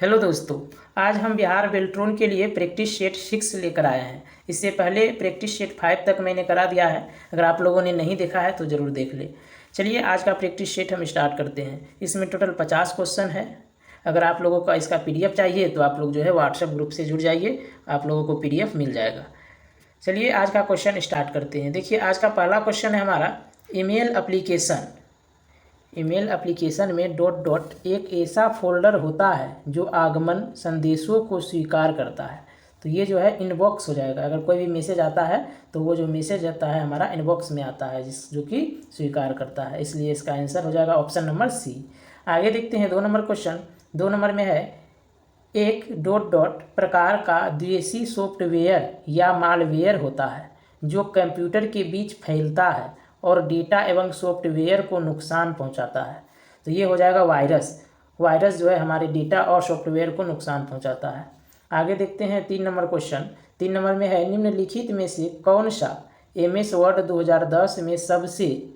Hello दोस्तों, आज हम बिहार बेल्ट्रॉन के लिए प्रैक्टिस सेट 6 लेकर आए हैं। इससे पहले प्रैक्टिस सेट 5 तक मैंने करा दिया है। अगर आप लोगों ने नहीं देखा है तो ज़रूर देख ले। चलिए आज का प्रैक्टिस सेट हम स्टार्ट करते हैं। इसमें टोटल 50 क्वेश्चन है। अगर आप लोगों का इसका PDF चाहिए तो आप लोग जो है व्हाट्सएप ग्रुप से जुड़ जाइए, आप लोगों को PDF मिल जाएगा। चलिए आज का क्वेश्चन स्टार्ट करते हैं। देखिए आज का पहला क्वेश्चन है हमारा, ईमेल एप्लीकेशन। ईमेल एप्लीकेशन में डॉट डॉट एक ऐसा फोल्डर होता है जो आगमन संदेशों को स्वीकार करता है। तो ये जो है इनबॉक्स हो जाएगा। अगर कोई भी मैसेज आता है तो वो जो मैसेज आता है हमारा इनबॉक्स में आता है, जो कि स्वीकार करता है। इसलिए इसका आंसर हो जाएगा ऑप्शन नंबर सी। आगे देखते हैं 2 नंबर क्वेश्चन। 2 नंबर में है, एक डॉट डॉट प्रकार का द्वेषी सॉफ्टवेयर या मालवेयर होता है जो कंप्यूटर के बीच फैलता है और डेटा एवं सॉफ्टवेयर को नुकसान पहुंचाता है। तो ये हो जाएगा वायरस। वायरस जो है हमारे डेटा और सॉफ्टवेयर को नुकसान पहुंचाता है। आगे देखते हैं 3 नंबर क्वेश्चन। 3 नंबर में है, निम्नलिखित में से कौन सा MS वर्ड 2010 में सबसे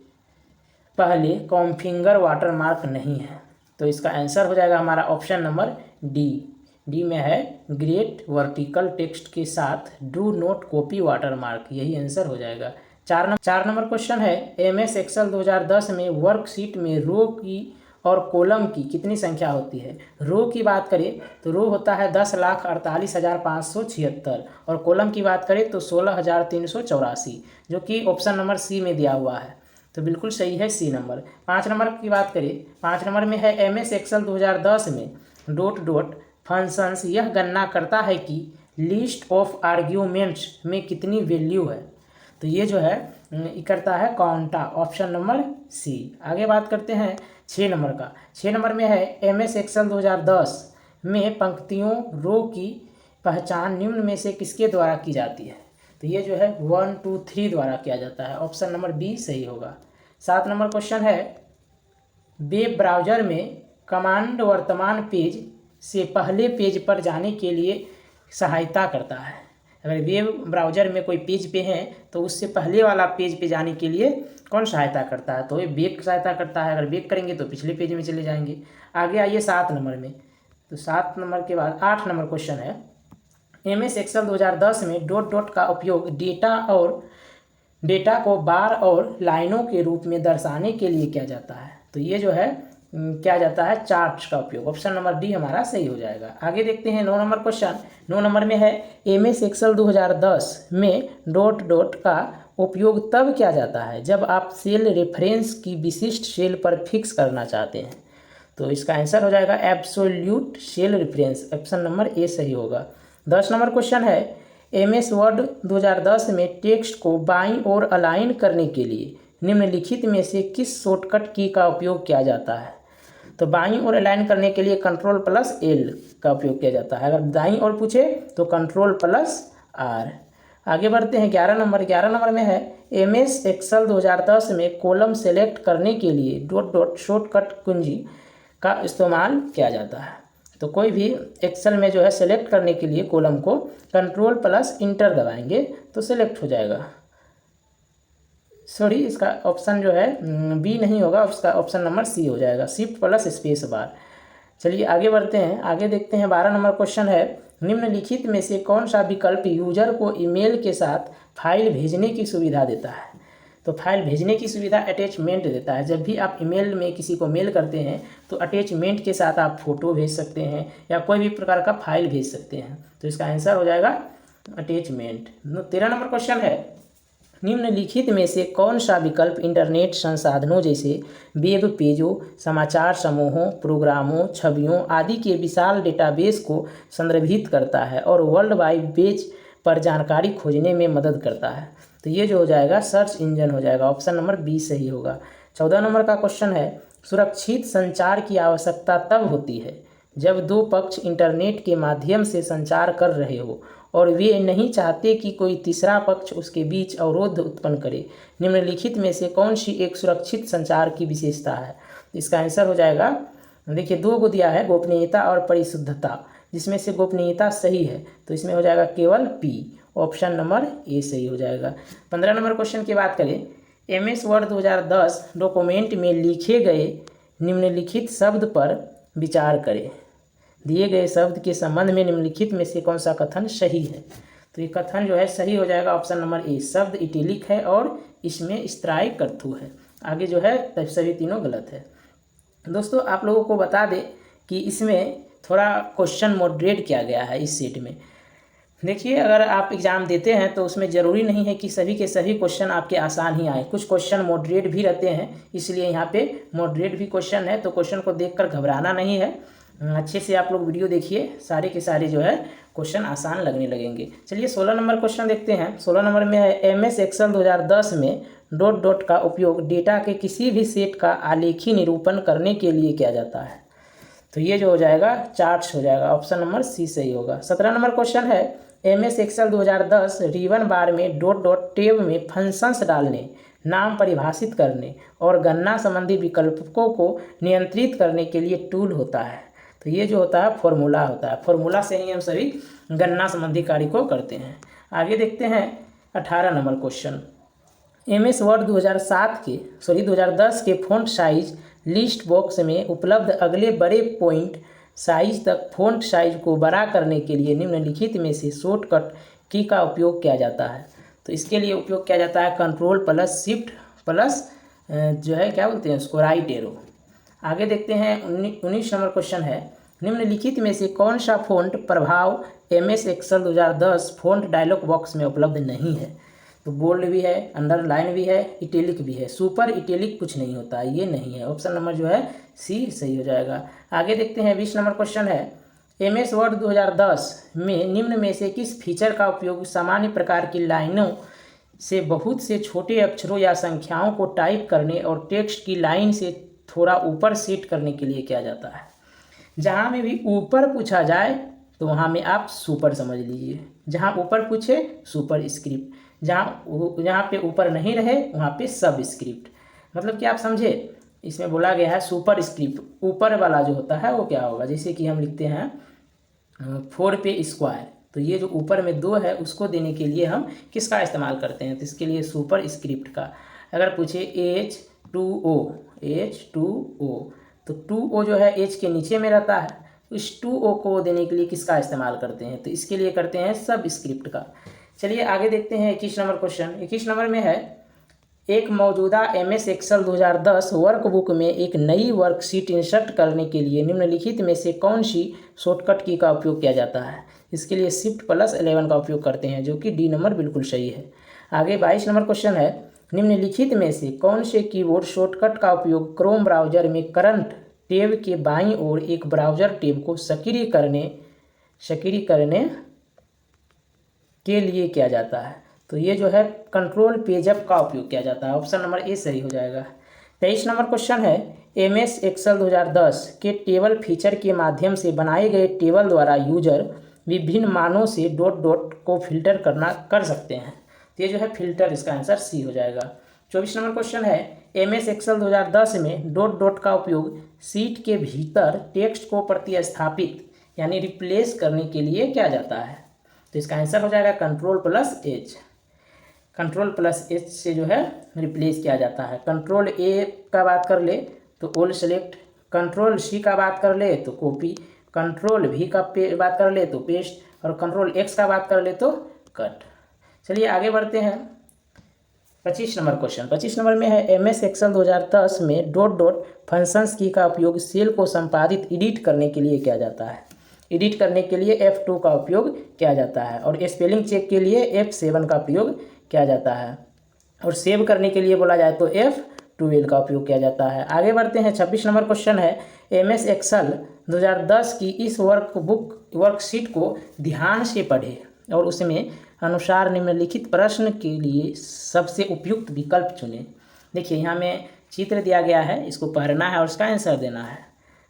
पहले कॉन्फिगर वाटरमार्क नहीं है। तो इसका आंसर हो जाएगा हमारा ऑप्शन नंबर डी में है, ग्रेट वर्टिकल टेक्स्ट के साथ डू नॉट कॉपी वाटरमार्क। यही आंसर हो जाएगा। 4 नंबर क्वेश्चन है, MS एक्सेल 2010 में वर्कशीट में रो की और कॉलम की कितनी संख्या होती है। रो की बात करें तो रो होता है 10,48,576 और कॉलम की बात करें तो 16,384, जो कि ऑप्शन नंबर सी में दिया हुआ है। तो बिल्कुल सही है सी नंबर। 5 नंबर की बात करें, 5 नंबर में है, MS एक्सेल 2010 में डॉट डॉट फंक्शंस यह गणना करता है कि लिस्ट ऑफ आर्ग्यूमेंट्स में कितनी वैल्यू है। तो ये जो है करता है काउंटा, ऑप्शन नंबर सी। आगे बात करते हैं 6 नंबर का। 6 नंबर में है, MS एक्सेल 2010 में पंक्तियों रो की पहचान निम्न में से किसके द्वारा की जाती है। तो ये जो है 1 2 3 द्वारा किया जाता है। ऑप्शन नंबर बी सही होगा। 7 नंबर क्वेश्चन है, वेब ब्राउज़र में कमांड वर्तमान पेज से पहले पेज पर जाने के लिए सहायता करता है। अगर वेब ब्राउज़र में कोई पेज पे हैं तो उससे पहले वाला पेज पे जाने के लिए कौन सहायता करता है, तो ये बैक सहायता करता है। अगर बैक करेंगे तो पिछले पेज में चले जाएंगे। आगे आइए 7 नंबर में। तो 7 नंबर के बाद 8 नंबर क्वेश्चन है, MS एक्सेल 2010 में डॉट डॉट का उपयोग डेटा को बार और लाइनों के रूप में दर्शाने के लिए किया जाता है। तो ये जो है क्या जाता है, चार्ट्स का उपयोग। ऑप्शन नंबर डी हमारा सही हो जाएगा। आगे देखते हैं 9 नंबर क्वेश्चन। 9 नंबर में है, MS एक्सेल 2010 में डॉट डॉट का उपयोग तब किया जाता है जब आप सेल रेफरेंस की विशिष्ट सेल पर फिक्स करना चाहते हैं। तो इसका आंसर हो जाएगा absolute cell reference, option number A सही होगा। 10 नंबर क्वेश्चन है, MS वर्ड 2010 में टेक्स्ट को बाईं ओर अलाइन करने के लिए निम्नलिखित में से किस शॉर्टकट की का उपयोग किया जाता है। तो बाईं ओर अलाइन करने के लिए Ctrl+L का उपयोग किया जाता है। अगर दाईं ओर पूछे तो Ctrl+R। आगे बढ़ते हैं 11 नंबर। 11 नंबर में है, MS एक्सेल 2010 में कॉलम सेलेक्ट करने के लिए डॉट डॉट शॉर्टकट कुंजी का इस्तेमाल किया जाता है। तो कोई भी एक्सेल में जो है सेलेक्ट करने के लिए कॉलम को Ctrl+Enter दबाएंगे तो सेलेक्ट हो जाएगा। सॉरी, इसका ऑप्शन जो है बी नहीं होगा, उसका ऑप्शन नंबर सी हो जाएगा, Shift+Space+बार। चलिए आगे बढ़ते हैं। आगे देखते हैं 12 नंबर क्वेश्चन है, निम्नलिखित में से कौन सा विकल्प यूजर को ईमेल के साथ फाइल भेजने की सुविधा देता है। तो फाइल भेजने की सुविधा अटैचमेंट देता है। जब भी आप ईमेल में किसी को मेल करते हैं तो अटैचमेंट के साथ आप फोटो भेज सकते हैं या कोई भी प्रकार का फाइल भेज सकते हैं। तो इसका आंसर हो जाएगा अटैचमेंट। 13 नंबर क्वेश्चन है, निम्नलिखित में से कौन सा विकल्प इंटरनेट संसाधनों जैसे वेब पेजों, समाचार समूहों, प्रोग्रामों, छवियों आदि के विशाल डेटाबेस को संदर्भित करता है और वर्ल्ड वाइड वेब पर जानकारी खोजने में मदद करता है। तो ये जो हो जाएगा सर्च इंजन हो जाएगा, ऑप्शन नंबर बी सही होगा। 14 नंबर का क्वेश्चन है, सुरक्षित संचार की आवश्यकता तब होती है जब 2 पक्ष इंटरनेट के माध्यम से संचार कर रहे हो और वे नहीं चाहते कि कोई तीसरा पक्ष उसके बीच अवरोध उत्पन्न करे। निम्नलिखित में से कौन सी एक सुरक्षित संचार की विशेषता है। इसका आंसर हो जाएगा, देखिए 2 को दिया है, गोपनीयता और परिशुद्धता, जिसमें से गोपनीयता सही है तो इसमें हो जाएगा केवल पी, ऑप्शन नंबर ए सही हो जाएगा। 15 नंबर क्वेश्चन की बात करें, MS वर्ड 2010 डॉक्यूमेंट में लिखे गए निम्नलिखित शब्द पर विचार करें। दिए गए शब्द के संबंध में निम्नलिखित में से कौन सा कथन सही है। तो ये कथन जो है सही हो जाएगा ऑप्शन नंबर ए। शब्द इटैलिक है और इसमें स्ट्राइक करथू है। आगे जो है तब सभी तीनों गलत है। दोस्तों आप लोगों को बता दें कि इसमें थोड़ा क्वेश्चन मॉडरेट किया गया है इस सेट में। देखिए अगर आप एग्ज़ाम देते हैं तो उसमें ज़रूरी नहीं है कि सभी के सभी क्वेश्चन आपके आसान ही आए, कुछ क्वेश्चन मॉडरेट भी रहते हैं, इसलिए यहाँ पे मॉडरेट भी क्वेश्चन है। तो क्वेश्चन को देखकर घबराना नहीं है, अच्छे से आप लोग वीडियो देखिए, सारे के सारे जो है क्वेश्चन आसान लगने लगेंगे। चलिए 16 नंबर क्वेश्चन देखते हैं। 16 नंबर में है MS एक्सेल 2010 में डॉट डॉट का उपयोग डेटा के किसी भी सेट का आलेखी निरूपण करने के लिए किया जाता है। तो ये जो हो जाएगा चार्ट्स हो जाएगा, ऑप्शन नंबर सी सही होगा। 17 नंबर क्वेश्चन है MS एक्सेल 2010 रिबन बार में डॉट डॉट टेब में फंक्शंस डालने, नाम परिभाषित करने और गणना संबंधी विकल्पों को नियंत्रित करने के लिए टूल होता है। तो ये जो होता है फॉर्मूला होता है, फॉर्मूला से ही हम सभी गणना संबंधी कार्य को करते हैं। आगे देखते हैं 18 नंबर क्वेश्चन। MS वर्ड 2010 के फ़ॉन्ट साइज लिस्ट बॉक्स में उपलब्ध अगले बड़े पॉइंट साइज तक फ़ॉन्ट साइज को बड़ा करने के लिए निम्नलिखित में से शॉर्टकट की का उपयोग किया जाता है। तो इसके लिए उपयोग किया जाता है कंट्रोल प्लस शिफ्ट प्लस जो है क्या बोलते हैं उसको राइट एरो। आगे देखते हैं 19 नंबर क्वेश्चन है निम्नलिखित में से कौन सा फ़ॉन्ट प्रभाव MS Excel 2010 font dialog box में उपलब्ध नहीं है। तो बोल्ड भी है, अंडरलाइन भी है, इटैलिक भी है, सुपर इटैलिक कुछ नहीं होता है, ये नहीं है। ऑप्शन नंबर जो है सी सही हो जाएगा। आगे देखते हैं 20 नंबर क्वेश्चन है MS वर्ड 2010 में निम्न में से किस फीचर का उपयोग सामान्य प्रकार की लाइनों से बहुत से छोटे अक्षरों या संख्याओं को टाइप करने और टेक्स्ट की लाइन से थोड़ा ऊपर सेट करने के लिए किया जाता है। जहाँ में भी ऊपर पूछा जाए तो वहाँ में आप सुपर समझ लीजिए, जहाँ ऊपर पूछे सुपर स्क्रिप्ट, जहाँ पे ऊपर नहीं रहे वहाँ पे सब स्क्रिप्ट। मतलब कि आप समझे, इसमें बोला गया है सुपर स्क्रिप्ट, ऊपर वाला जो होता है वो क्या होगा। जैसे कि हम लिखते हैं 4 पे स्क्वायर, तो ये जो ऊपर में 2 है उसको देने के लिए हम किसका इस्तेमाल करते हैं, तो इसके लिए सुपर स्क्रिप्ट का। अगर पूछे H2O तो 2O जो है H के नीचे में रहता है, इस 2O को देने के लिए किसका इस्तेमाल करते हैं, तो इसके लिए करते हैं सब स्क्रिप्ट का। चलिए आगे देखते हैं 21 नंबर क्वेश्चन। 21 नंबर में है एक मौजूदा MS एक्सेल 2010 वर्कबुक में एक नई वर्कशीट इंसर्ट करने के लिए निम्नलिखित में से कौन सी शॉर्टकट की का उपयोग किया जाता है। इसके लिए शिफ्ट प्लस 11 का उपयोग करते हैं, जो कि डी नंबर बिल्कुल सही है। आगे 22 नंबर क्वेश्चन है निम्नलिखित में से कौन से कीबोर्ड शॉर्टकट का उपयोग क्रोम ब्राउजर में करंट टैब के बाईं ओर एक ब्राउजर टैब को सक्रिय करने के लिए किया जाता है। तो ये जो है कंट्रोल पेजअप का उपयोग किया जाता है, ऑप्शन नंबर ए सही हो जाएगा। 23 नंबर क्वेश्चन है MS एक्सेल 2010 के टेबल फीचर के माध्यम से बनाए गए टेबल द्वारा यूजर विभिन्न मानों से डॉट डॉट को फिल्टर कर सकते हैं। तो ये जो है फिल्टर, इसका आंसर सी हो जाएगा। 24 नंबर क्वेश्चन है MS एक्सेल 2010 में डॉट डॉट का उपयोग सीट के भीतर टेक्स्ट को प्रतिस्थापित यानी रिप्लेस करने के लिए किया जाता है। तो इसका आंसर हो जाएगा control plus H. Control plus H से जो है रिप्लेस किया जाता है। कंट्रोल ए का बात कर ले तो ऑल सेलेक्ट, कंट्रोल सी का बात कर ले तो कॉपी, कंट्रोल वी का बात कर ले तो पेस्ट, और कंट्रोल एक्स का बात कर ले तो कट। चलिए आगे बढ़ते हैं 25 नंबर क्वेश्चन। 25 नंबर में है MS एक्सेल 2010 में डॉट डॉट फंक्शंस की का उपयोग सेल को संपादित एडिट करने के लिए किया जाता है। एडिट करने के लिए F2 का उपयोग किया जाता है, और स्पेलिंग चेक के लिए F7 का उपयोग किया जाता है, और सेव करने के लिए बोला जाए तो F12 का उपयोग किया जाता है। आगे बढ़ते हैं 26 नंबर क्वेश्चन है MS एक्सेल 2010 की इस वर्कशीट को ध्यान से पढ़े और उसमें अनुसार निम्नलिखित प्रश्न के लिए सबसे उपयुक्त विकल्प चुनें। देखिए यहाँ में चित्र दिया गया है, इसको पढ़ना है और उसका आंसर देना है।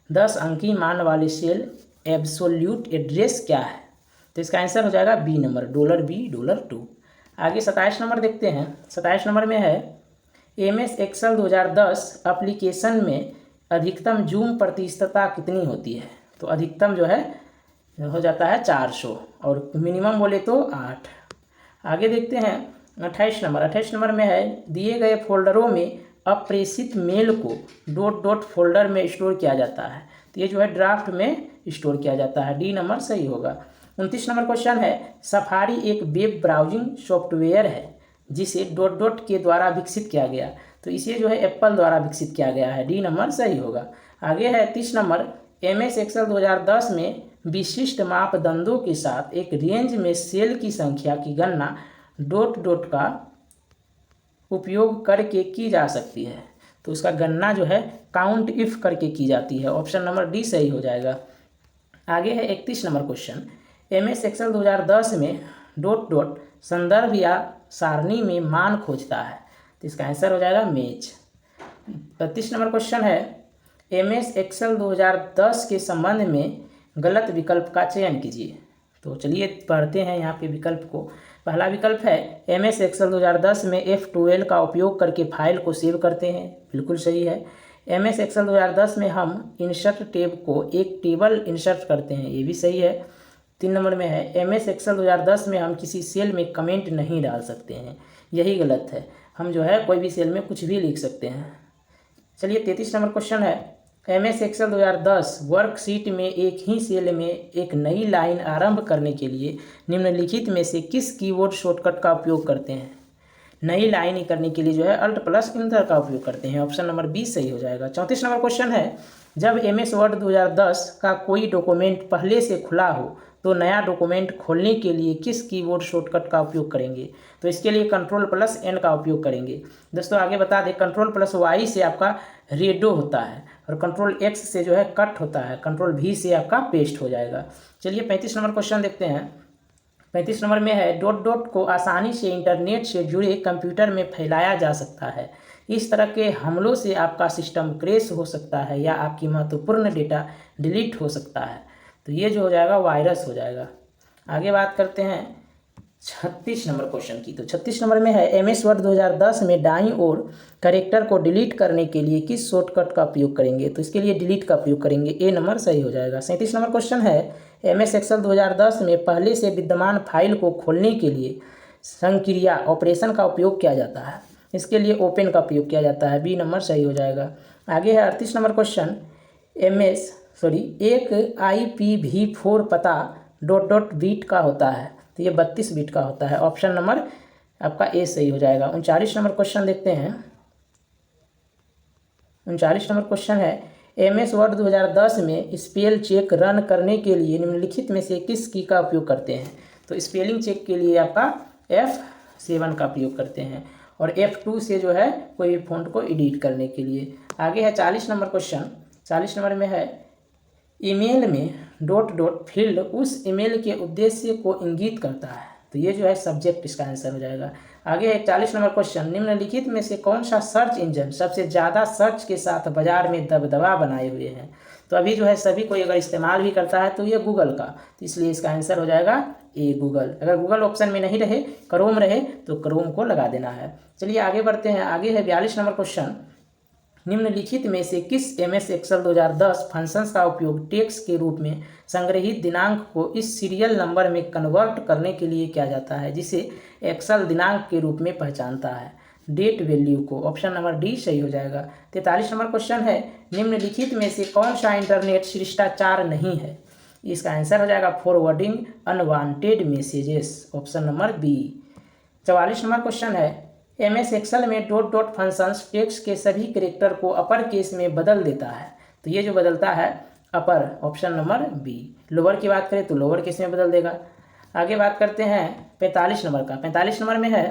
10 अंकी मान वाले सेल एब्सोल्यूट एड्रेस क्या है, तो इसका आंसर हो जाएगा बी नंबर $B$2। आगे 27 नंबर देखते हैं। 27 नंबर में है MS एक्सेल 2010 एप्लीकेशन में अधिकतम जूम प्रतिशतता कितनी होती है। तो अधिकतम जो है हो जाता है 400 और मिनिमम बोले तो 8। आगे देखते हैं 28 नंबर। 28 नंबर में है दिए गए फोल्डरों में अप्रेषित मेल को डॉट डॉट फोल्डर में स्टोर किया जाता है। तो तो ये जो है ड्राफ्ट में स्टोर किया जाता है। डी नंबर सही होगा। 29 नंबर क्वेश्चन है, सफारी एक वेब ब्राउजिंग सॉफ्टवेयर है जिसे डॉट डॉट के द्वारा विकसित किया गया, तो इसे जो है एप्पल द्वारा विकसित किया गया है। डी नंबर सही होगा। आगे है 30 नंबर, MS एक्सेल 2010 में विशिष्ट मापदंडों के साथ एक रेंज में सेल की संख्या की गणना डॉट डॉट का उपयोग करके की जा सकती है, तो उसका गणना जो है काउंट इफ करके की जाती है। ऑप्शन नंबर डी सही हो जाएगा। आगे है 31 नंबर क्वेश्चन, MS एक्सेल 2010 में डॉट डॉट संदर्भ या सारणी में मान खोजता है, तो इसका आंसर हो जाएगा मेज। 32 नंबर क्वेश्चन है, MS एक्सेल 2010 के संबंध में गलत विकल्प का चयन कीजिए। तो चलिए पढ़ते हैं यहाँ पे विकल्प को। पहला विकल्प है, MS एक्सेल 2010 में F12 का उपयोग करके फाइल को सेव करते हैं, बिल्कुल सही है। MS एक्सेल 2010 में हम इंसर्ट टैब को एक टेबल इंसर्ट करते हैं, ये भी सही है। 3 नंबर में है, MS एक्सेल 2010 में हम किसी सेल में कमेंट नहीं डाल सकते हैं, यही गलत है। हम जो है कोई भी सेल में कुछ भी लिख सकते हैं। चलिए 33 नंबर क्वेश्चन है, MS एक्सेल 2010 वर्कशीट में एक ही सेल में एक नई लाइन आरंभ करने के लिए निम्नलिखित में से किस कीबोर्ड शॉर्टकट का उपयोग करते हैं। नई लाइन करने के लिए जो है अल्ट प्लस इंटर का उपयोग करते हैं। ऑप्शन नंबर बी सही हो जाएगा। 34 नंबर क्वेश्चन है, जब MS वर्ड 2010 का कोई डॉक्यूमेंट पहले से खुला हो तो नया डॉक्यूमेंट खोलने के लिए किस कीबोर्ड शॉर्टकट का उपयोग करेंगे, तो इसके लिए कंट्रोल प्लस एन का उपयोग करेंगे। दोस्तों आगे बता दें, कंट्रोल प्लस वाई से आपका रेडो होता है और कंट्रोल एक्स से जो है कट होता है, कंट्रोल भी से आपका पेस्ट हो जाएगा। चलिए 35 नंबर क्वेश्चन देखते हैं। 35 नंबर में है, डॉट डॉट को आसानी से इंटरनेट से जुड़े कंप्यूटर में फैलाया जा सकता है। इस तरह के हमलों से आपका सिस्टम क्रैश हो सकता है या आपकी महत्वपूर्ण डेटा डिलीट हो सकता है, तो ये जो हो जाएगा वायरस हो जाएगा। आगे बात करते हैं 36 नंबर क्वेश्चन की। तो 36 नंबर में है, MS वर्ड 2010 में दाईं ओर कैरेक्टर को डिलीट करने के लिए किस शॉर्टकट का उपयोग करेंगे, तो इसके लिए डिलीट का उपयोग करेंगे, ए नंबर सही हो जाएगा। 37 नंबर क्वेश्चन है, MS एक्सेल 2010 में पहले से विद्यमान फाइल को खोलने के लिए संक्रिया ऑपरेशन का उपयोग किया जाता है, इसके लिए ओपन का उपयोग किया जाता है, बी नंबर सही हो जाएगा। आगे है 38 नंबर क्वेश्चन, एक IPv4 पता डॉट डॉट बीट का होता है, तो ये 32 बीट का होता है। ऑप्शन नंबर आपका ए सही हो जाएगा। 39 नंबर क्वेश्चन देखते हैं। 39 नंबर क्वेश्चन है, MS वर्ड 2010 में स्पेल चेक रन करने के लिए निम्नलिखित में से किस की का उपयोग करते हैं, तो स्पेलिंग चेक के लिए आपका F7 का उपयोग करते हैं और F2 से जो है कोई भी फॉन्ट को एडिट करने के लिए। आगे है 40 नंबर क्वेश्चन। 40 नंबर में है, ईमेल में डॉट डॉट फील्ड उस ईमेल के उद्देश्य को इंगित करता है, तो ये जो है सब्जेक्ट इसका आंसर हो जाएगा। आगे है 40 नंबर क्वेश्चन, निम्नलिखित में से कौन सा सर्च इंजन सबसे ज़्यादा सर्च के साथ बाजार में दबदबा बनाए हुए हैं, तो अभी जो है सभी कोई अगर इस्तेमाल भी करता है तो ये गूगल का, तो इसलिए इसका आंसर हो जाएगा ए गूगल। अगर गूगल ऑप्शन में नहीं रहे, क्रोम रहे, तो क्रोम को लगा देना है। चलिए आगे बढ़ते हैं। आगे है 42 नंबर क्वेश्चन, निम्नलिखित में से किस MS एक्सेल 2010 फंक्शंस का उपयोग टेक्स्ट के रूप में संग्रहित दिनांक को इस सीरियल नंबर में कन्वर्ट करने के लिए किया जाता है, जिसे एक्सेल दिनांक के रूप में पहचानता है, डेट वैल्यू को। ऑप्शन नंबर डी सही हो जाएगा। 43 नंबर क्वेश्चन है, निम्नलिखित में से कौन सा इंटरनेट शिष्टाचार नहीं है, इसका आंसर हो जाएगा forwarding unwanted messages, option number B. 44 number question है, MS एक्सेल में डॉट डॉट फंक्शंस टेक्स्ट के सभी कैरेक्टर को अपर केस में बदल देता है, तो ये जो बदलता है अपर, ऑप्शन नंबर बी। लोअर की बात करें तो लोअर केस में बदल देगा। आगे बात करते हैं 45 नंबर का। 45 नंबर में है,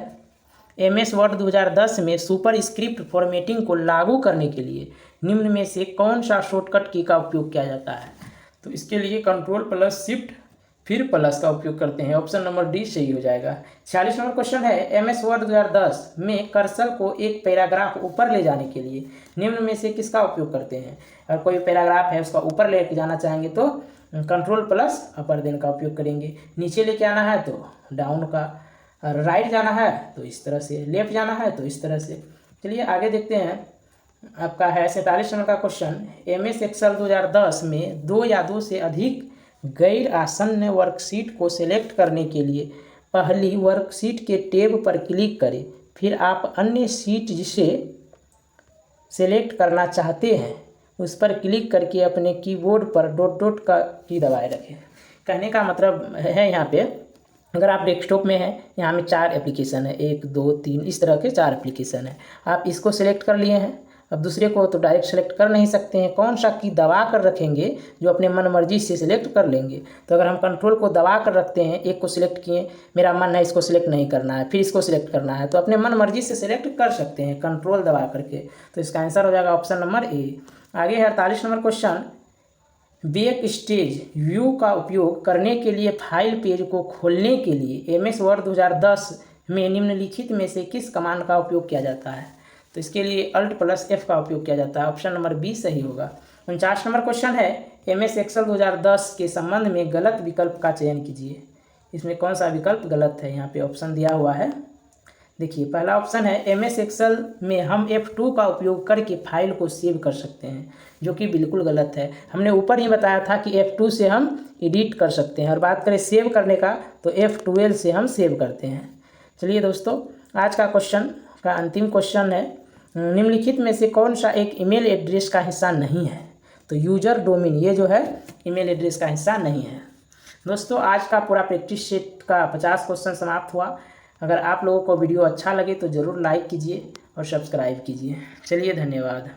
MS वर्ड 2010 में सुपर स्क्रिप्ट फॉर्मेटिंग को लागू करने के लिए निम्न में से कौन सा शॉर्टकट की का उपयोग किया जाता है, तो इसके लिए कंट्रोल प्लस शिफ्ट फिर प्लस का उपयोग करते हैं, ऑप्शन नंबर डी सही हो जाएगा। 46 नंबर क्वेश्चन है, MS वर्ड 2010 में कर्सर को एक पैराग्राफ ऊपर ले जाने के लिए निम्न में से किसका उपयोग करते हैं। अगर कोई पैराग्राफ है उसका ऊपर ले जाना चाहेंगे तो कंट्रोल प्लस अपर देन का उपयोग करेंगे, नीचे लेके आना है तो डाउन का, राइट जाना है तो इस तरह से, लेफ्ट जाना है तो इस तरह से। चलिए आगे देखते हैं। आपका है 47 नंबर का क्वेश्चन, MS एक्सेल 2010 में 2 या 2 से अधिक गैर आसन्न वर्कशीट को सिलेक्ट करने के लिए पहली वर्कशीट के टैब पर क्लिक करें, फिर आप अन्य शीट जिसे सेलेक्ट करना चाहते हैं उस पर क्लिक करके अपने कीबोर्ड पर डॉट डॉट का की दबाए रखें। कहने का मतलब है यहाँ पे, अगर आप डेस्कटॉप में हैं, यहाँ में 4 एप्लीकेशन है, 1 2 3 इस तरह के 4 एप्लीकेशन है। आप इसको सिलेक्ट कर लिए हैं, अब दूसरे को तो डायरेक्ट सेलेक्ट कर नहीं सकते हैं, कौन सा की दबा कर रखेंगे जो अपने मन मर्जी से सिलेक्ट कर लेंगे। तो अगर हम कंट्रोल को दबा कर रखते हैं, एक को सिलेक्ट किए, मेरा मन है इसको सिलेक्ट नहीं करना है, फिर इसको सिलेक्ट करना है, तो अपने मन मर्जी से सिलेक्ट कर सकते हैं कंट्रोल दबा करके। तो इसका आंसर हो जाएगा ऑप्शन नंबर ए। आगे है 48 number question, back stage view का उपयोग करने के लिए फाइल पेज को खोलने के लिए MS वर्ड 2010 में निम्नलिखित में से किस कमांड का उपयोग किया जाता है। तो इसके लिए Alt+F का उपयोग किया जाता है, ऑप्शन नंबर बी सही होगा। 49 नंबर क्वेश्चन है, MS एक्सेल 2010 के संबंध में गलत विकल्प का चयन कीजिए। इसमें कौन सा विकल्प गलत है, यहाँ पे ऑप्शन दिया हुआ है। देखिए पहला ऑप्शन है, MS एक्सेल में हम F2 का उपयोग करके फाइल को सेव कर सकते हैं, जो कि बिल्कुल गलत है। हमने ऊपर ही बताया था कि F2 से हम एडिट कर सकते हैं, और बात करें सेव करने का तो F12 से हम सेव करते हैं। चलिए दोस्तों, आज का क्वेश्चन का अंतिम क्वेश्चन है, निम्नलिखित में से कौन सा एक ईमेल एड्रेस का हिस्सा नहीं है। तो यूजर डोमेन ये जो है ईमेल एड्रेस का हिस्सा नहीं है। दोस्तों आज का पूरा प्रैक्टिस सेट का 50 क्वेश्चन समाप्त हुआ। अगर आप लोगों को वीडियो अच्छा लगे तो ज़रूर लाइक कीजिए और सब्सक्राइब कीजिए। चलिए धन्यवाद।